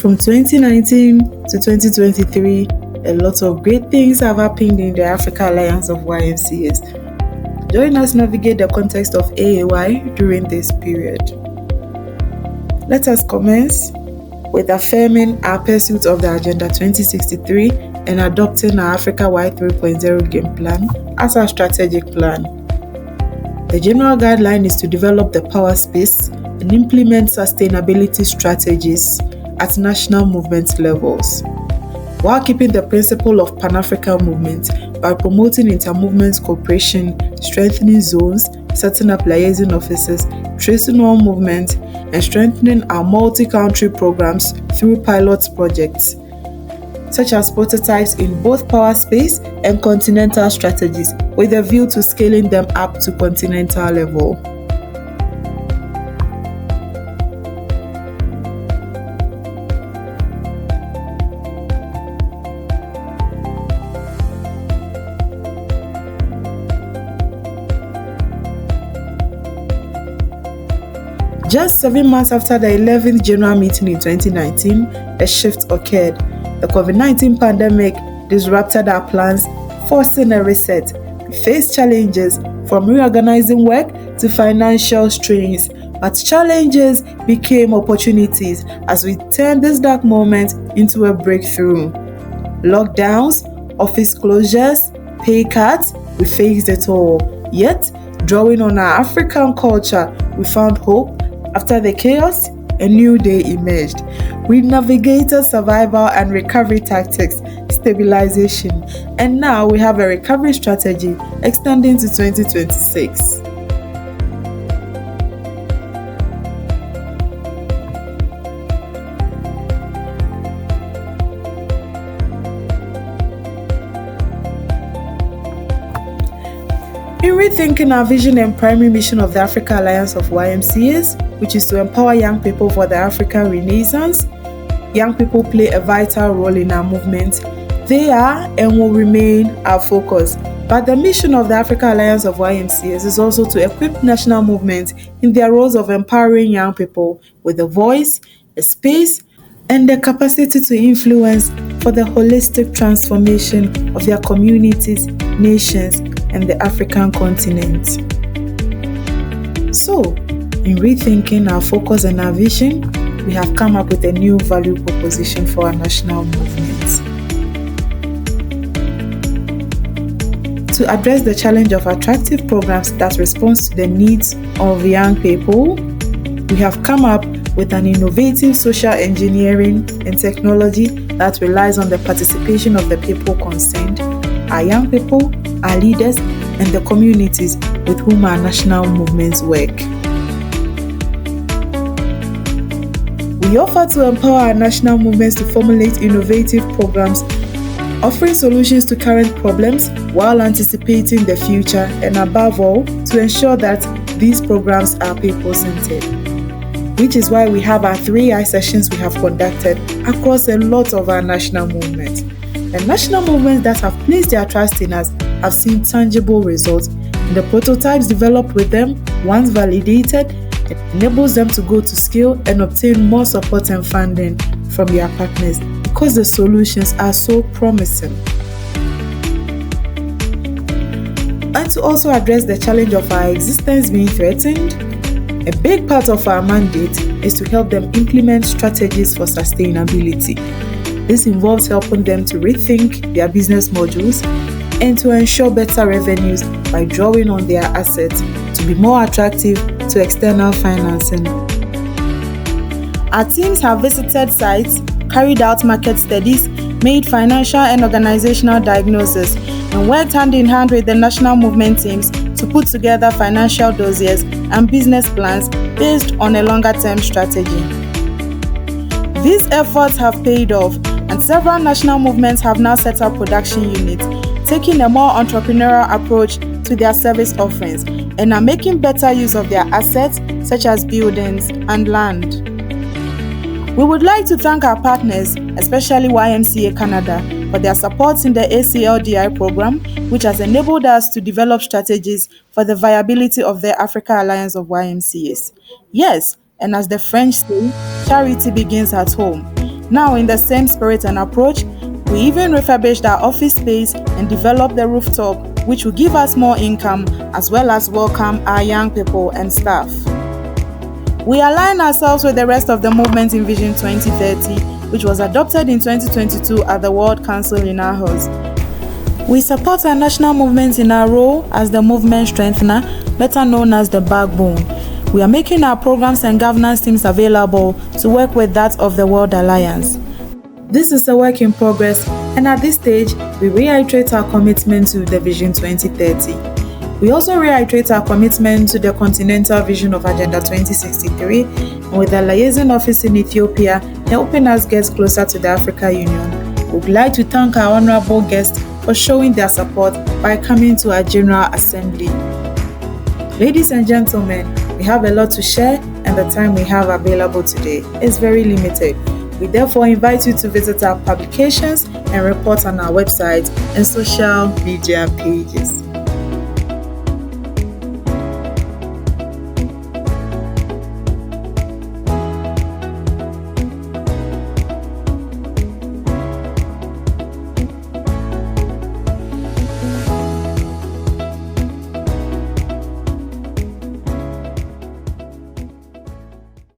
From 2019 to 2023, a lot of great things have happened in the Africa Alliance of YMCAs. Join us navigate the context of AAY during this period. Let us commence with affirming our pursuit of the Agenda 2063 and adopting our Africa-wide 3.0 game plan as our strategic plan. The general guideline is to develop the power space and implement sustainability strategies at national movement levels, while keeping the principle of Pan-African movement by promoting inter-movement cooperation, strengthening zones, setting up liaison offices, tracing all movement, and strengthening our multi-country programs through pilot projects, such as prototypes in both power space and continental strategies, with a view to scaling them up to continental level. Just 7 months after the 11th General Meeting in 2019, a shift occurred. The COVID-19 pandemic disrupted our plans, forcing a reset. We faced challenges from reorganizing work to financial strains, but challenges became opportunities as we turned this dark moment into a breakthrough. Lockdowns, office closures, pay cuts, we faced it all. Yet, drawing on our African culture, we found hope. After the chaos, a new day emerged. We navigated survival and recovery tactics, stabilization, and now we have a recovery strategy extending to 2026. In rethinking our vision and primary mission of the Africa Alliance of YMCAs, which is to empower young people for the African Renaissance, young people play a vital role in our movement. They are and will remain our focus. But the mission of the Africa Alliance of YMCAs is also to equip national movements in their roles of empowering young people with a voice, a space, and the capacity to influence for the holistic transformation of their communities, nations, and the African continent. So, in rethinking our focus and our vision, we have come up with a new value proposition for our national movement. To address the challenge of attractive programs that respond to the needs of young people, we have come up with an innovative social engineering and technology that relies on the participation of the people concerned, our young people, our leaders, and the communities with whom our national movements work. We offer to empower our national movements to formulate innovative programs, offering solutions to current problems while anticipating the future, and above all, to ensure that these programs are people-centered. Which is why we have our 3I sessions we have conducted across a lot of our national movements. The national movements that have placed their trust in us have seen tangible results, and the prototypes developed with them, once validated, it enables them to go to scale and obtain more support and funding from their partners because the solutions are so promising. And to also address the challenge of our existence being threatened, a big part of our mandate is to help them implement strategies for sustainability. This involves helping them to rethink their business modules and to ensure better revenues by drawing on their assets to be more attractive to external financing. Our teams have visited sites, carried out market studies, made financial and organizational diagnosis, and worked hand in hand with the national movement teams to put together financial dossiers and business plans based on a longer-term strategy. These efforts have paid off, and several national movements have now set up production units, taking a more entrepreneurial approach to their service offerings, and are making better use of their assets such as buildings and land. We would like to thank our partners, especially YMCA Canada, for their support in the ACLDI program, which has enabled us to develop strategies for the viability of the Africa Alliance of YMCAs. Yes, and as the French say, charity begins at home. Now, in the same spirit and approach, we even refurbished our office space and developed the rooftop, which will give us more income as well as welcome our young people and staff. We align ourselves with the rest of the movement in Vision 2030, which was adopted in 2022 at the World Council in Aarhus. We support our national movement in our role as the movement strengthener, better known as the backbone. We are making our programs and governance teams available to work with that of the World Alliance. This is a work in progress, and at this stage, we reiterate our commitment to the Vision 2030. We also reiterate our commitment to the continental vision of Agenda 2063, and with the liaison office in Ethiopia helping us get closer to the African Union. We would like to thank our honorable guests for showing their support by coming to our General Assembly. Ladies and gentlemen, we have a lot to share, and the time we have available today is very limited. We therefore invite you to visit our publications and report on our website and social media pages.